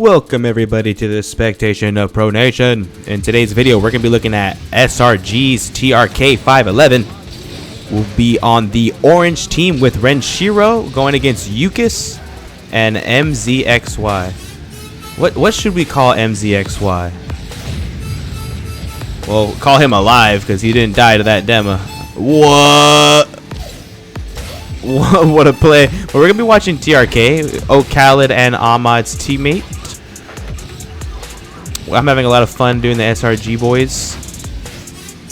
Welcome everybody to the Spectation of Pro Nation. In today's video, we're going to be looking at SRG's TRK511. We'll be on the orange team with Renshiro going against A-GEEZY and MZXY. What should we call MZXY? Well, call him alive because he didn't die to that demo. What? What a play. But we're going to be watching TRK, O-Khaled and Ahmad's teammate. I'm having a lot of fun doing the SRG boys.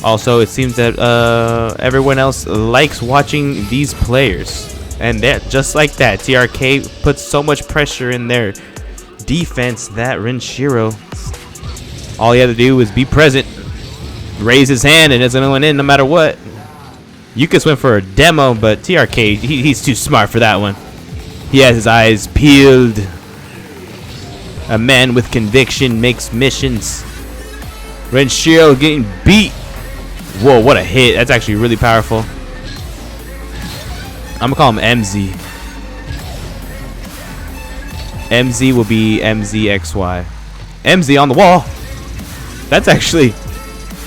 Also, it seems that everyone else likes watching these players. And just like that, TRK puts so much pressure in their defense that Renshiro, all he had to do was be present, raise his hand, and it's going to win in no matter what. A-GEEZY went for a demo, but TRK, he's too smart for that one. He has his eyes peeled. A man with conviction makes missions. Renshiro getting beat. Whoa, what a hit. That's actually really powerful. I'm going to call him MZ. MZ will be MZXY. MZ on the wall. That's actually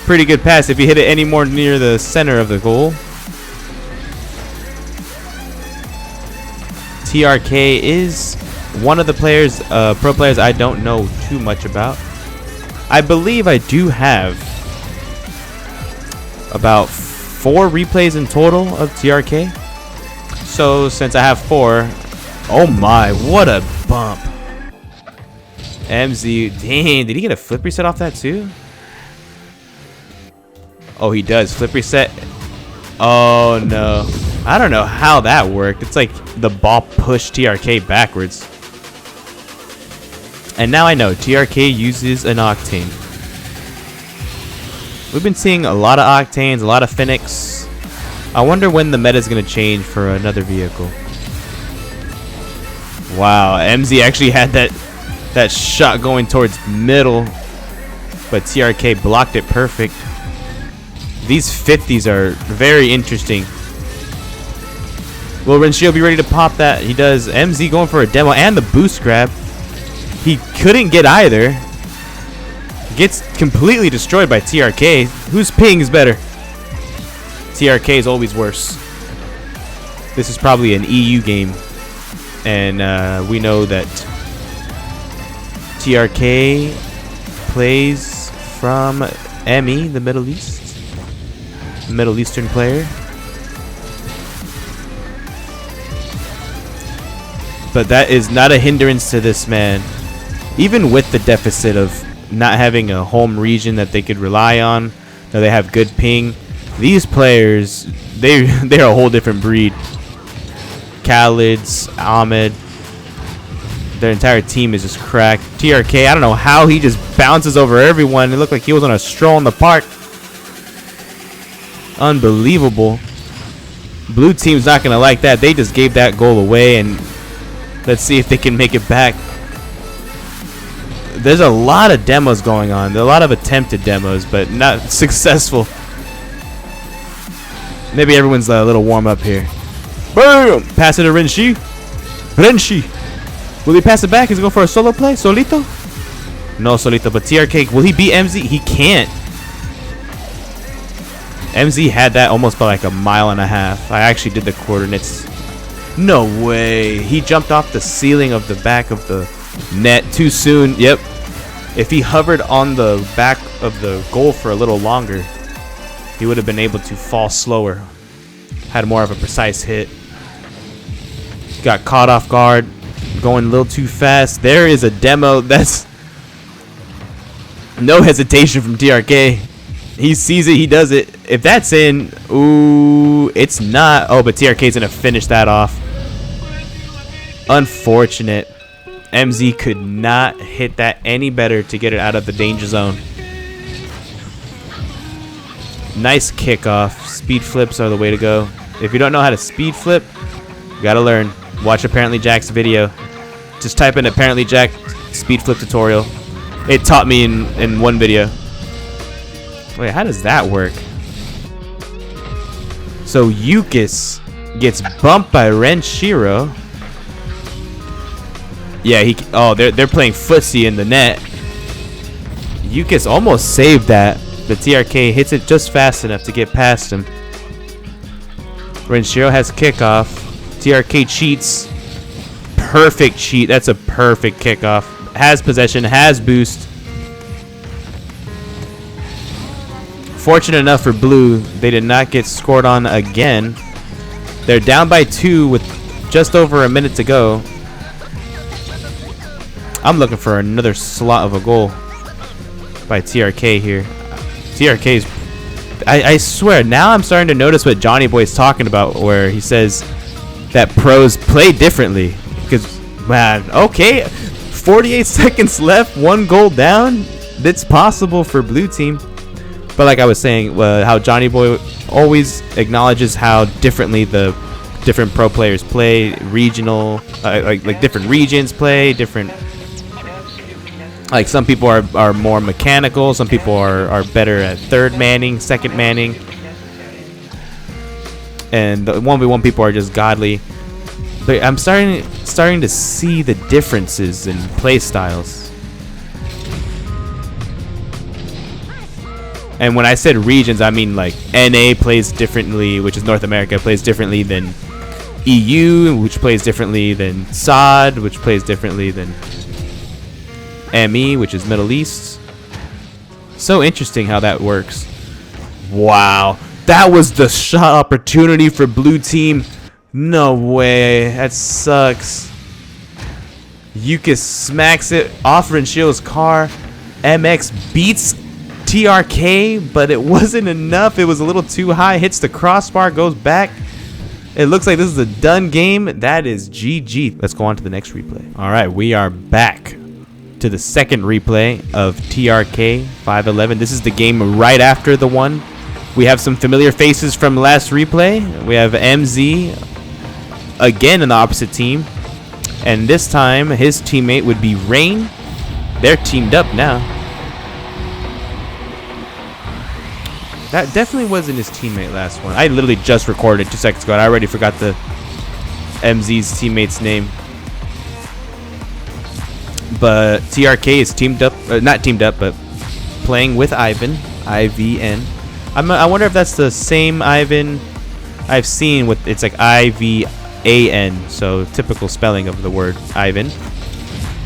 pretty good pass if you hit it any more near the center of the goal. TRK is one of the players, pro players I don't know too much about. I believe I do have about 4 replays in total of TRK. So since I have 4, oh my, what a bump. MZ, dang, did he get a flip reset off that too? Oh, he does. Flip reset. Oh no. I don't know how that worked. It's like the ball pushed TRK backwards. And now I know TRK uses an Octane. We've been seeing a lot of Octanes, a lot of Phoenix. I wonder when the meta is going to change for another vehicle. Wow, MZ actually had that shot going towards middle, but TRK blocked it perfect. These 50s are very interesting. Will Renshiro be ready to pop that? He does. MZ going for a demo and the boost grab. He couldn't get either. Gets completely destroyed by TRK. Whose ping is better? TRK is always worse. This is probably an EU game. And we know that TRK plays from ME, the Middle East. Middle Eastern player. But that is not a hindrance to this man. Even with the deficit of not having a home region that they could rely on, that they have good ping, these players, they're a whole different breed. Khaled's, Ahmed, their entire team is just cracked. TRK, I don't know how he just bounces over everyone. It looked like he was on a stroll in the park. Unbelievable. Blue team's not going to like that. They just gave that goal away, and let's see if they can make it back. There's a lot of demos going on. There are a lot of attempted demos, but not successful. Maybe everyone's a little warm up here. Boom! Pass it to Renshi. Renshi. Will he pass it back? Is he going for a solo play? Solito? No Solito, but TRK, will he beat MZ? He can't. MZ had that almost by like a mile and a half. I actually did the coordinates. No way. He jumped off the ceiling of the back of the net too soon. Yep. If he hovered on the back of the goal for a little longer, he would have been able to fall slower. Had more of a precise hit. Got caught off guard. Going a little too fast. There is a demo. That's no hesitation from TRK. He sees it. He does it. If that's in, ooh, it's not. Oh, but TRK's going to finish that off. Unfortunate. MZ could not hit that any better to get it out of the danger zone. Nice kickoff. Speed flips are the way to go. If you don't know how to speed flip, you gotta learn. Watch Apparently Jack's video. Just type in Apparently Jack speed flip tutorial. It taught me in one video. Wait, how does that work? So A-GEEZY gets bumped by Renshiro. Yeah, they're playing footsie in the net. Yukis almost saved that. The TRK hits it just fast enough to get past him. Renshiro has kickoff. TRK cheats. Perfect cheat. That's a perfect kickoff. Has possession, has boost. Fortunate enough for blue, they did not get scored on again. They're down by 2 with just over a minute to go. I'm looking for another slot of a goal by TRK here. TRK's... I swear, now I'm starting to notice what Johnny Boy's talking about, where he says that pros play differently. Because, man, okay, 48 seconds left, 1 goal down. That's possible for blue team. But like I was saying, how Johnny Boy always acknowledges how differently the different pro players play, regional, like different regions play, different... Like some people are more mechanical, some people are better at third manning, second manning, and the 1v1 people are just godly. But I'm starting to see the differences in play styles. And when I said regions, I mean like NA plays differently, which is North America, plays differently than EU, which plays differently than SOD, which plays differently than ME, which is Middle East. So interesting how that works. Wow, that was the shot opportunity for blue team. No way, that sucks. Yukis smacks it off Renshio's car. MX beats TRK, but it wasn't enough. It was a little too high. Hits the crossbar, goes back. It looks like this is a done game. That is GG. Let's go on to the next replay. All right, we are back to the second replay of TRK511. This is the game right after the one. We have some familiar faces from last replay. We have MZ again in the opposite team, and this time his teammate would be Rain. They're teamed up now. That definitely wasn't his teammate last one. I literally just recorded 2 seconds ago and I already forgot the MZ's teammate's name. But TRK is teamed up, not teamed up, but playing with Ivan, IVN. I wonder if that's the same Ivan I've seen with, it's like IVAN, so typical spelling of the word Ivan.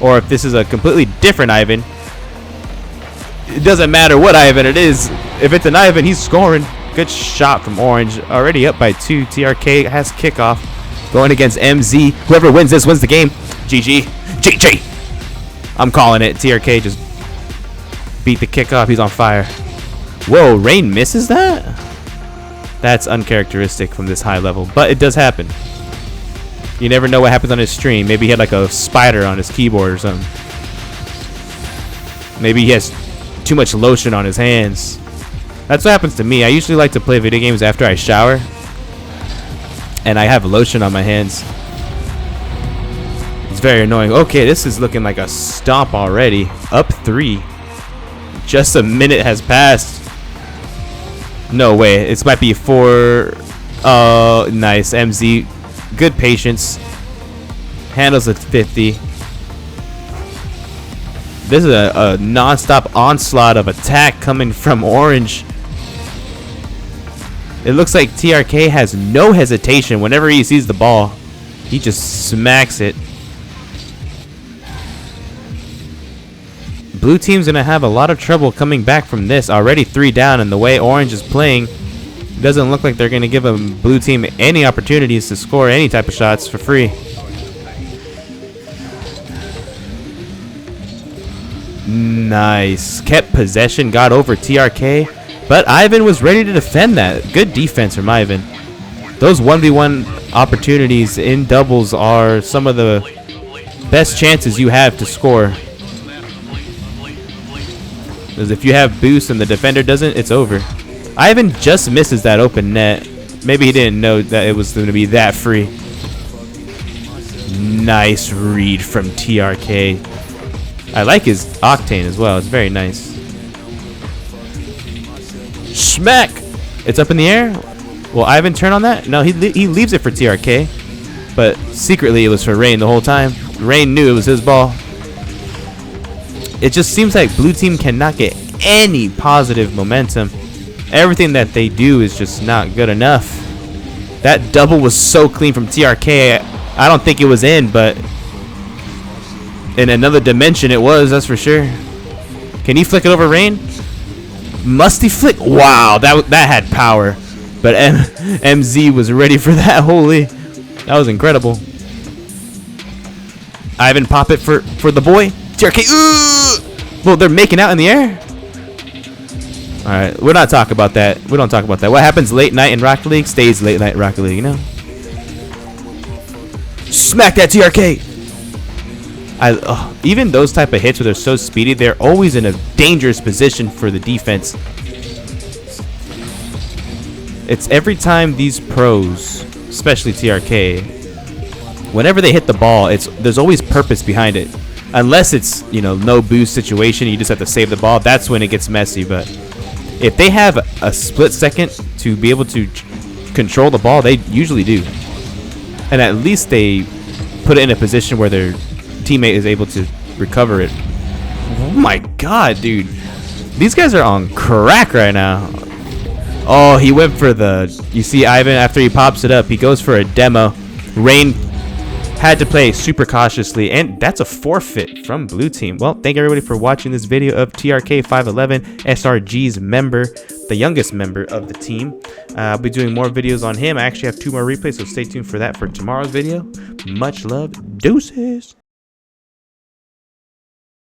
Or if this is a completely different Ivan. It doesn't matter what Ivan it is. If it's an Ivan, he's scoring. Good shot from Orange. Already up by 2. TRK has kickoff. Going against MZ. Whoever wins this wins the game. GG. GG. I'm calling it. TRK just beat the kickoff. He's on fire. Whoa, Rain misses that? That's uncharacteristic from this high level, but it does happen. You never know what happens on his stream. Maybe he had like a spider on his keyboard or something. Maybe he has too much lotion on his hands. That's what happens to me. I usually like to play video games after I shower, and I have lotion on my hands. It's very annoying. Okay, this is looking like a stomp already. Up 3. Just a minute has passed. No way. This might be 4. Oh, nice. MZ. Good patience. Handles at 50. This is a non-stop onslaught of attack coming from Orange. It looks like TRK has no hesitation. Whenever he sees the ball, he just smacks it. Blue team's going to have a lot of trouble coming back from this. Already 3 down, and the way Orange is playing, it doesn't look like they're going to give a blue team any opportunities to score any type of shots for free. Nice. Kept possession, got over TRK, but Ivan was ready to defend that. Good defense from Ivan. Those 1v1 opportunities in doubles are some of the best chances you have to score. Because if you have boost and the defender doesn't, it's over. Ivan just misses that open net. Maybe he didn't know that it was going to be that free. Nice read from TRK. I like his octane as well. It's very nice. Schmack! It's up in the air. Will Ivan turn on that? No, he leaves it for TRK. But secretly it was for Rain the whole time. Rain knew it was his ball. It just seems like blue team cannot get any positive momentum. Everything that they do is just not good enough. That double was so clean from TRK. I don't think it was in, but in another dimension it was, that's for sure. Can he flick it over Rain? Must he flick? Wow, that had power. But MZ was ready for that. Holy, that was incredible. Ivan, pop it for the boy. TRK. Ooh! Well, they're making out in the air. All right, we're not talking about that. We don't talk about that. What happens late night in Rocket League stays late night in Rocket League, you know? Smack that TRK. Even those type of hits where they're so speedy, they're always in a dangerous position for the defense. It's every time these pros, especially TRK, whenever they hit the ball, there's always purpose behind it. Unless it's, you know, no boost situation, you just have to save the ball. That's when it gets messy. But if they have a split second to be able to control the ball, they usually do. And at least they put it in a position where their teammate is able to recover it. Oh my god, dude. These guys are on crack right now. Oh, he went for you see Ivan, after he pops it up, he goes for a demo. Rain had to play super cautiously, and that's a forfeit from blue team. Well, thank everybody for watching this video of TRK511, SRG's member, the youngest member of the team. I'll be doing more videos on him. I actually have 2 more replays, so stay tuned for that for tomorrow's video. Much love. Deuces.